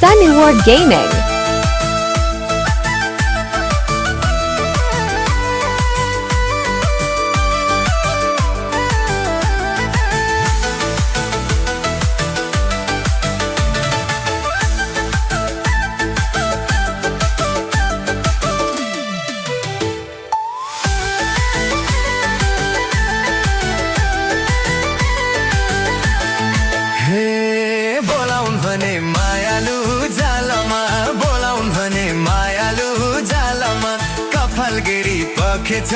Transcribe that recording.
Sunnyworld Gaming. बोलाउन भने मायालु जालमा बोलाउन भने मायालु जालमा कपाल गिरी पखेछ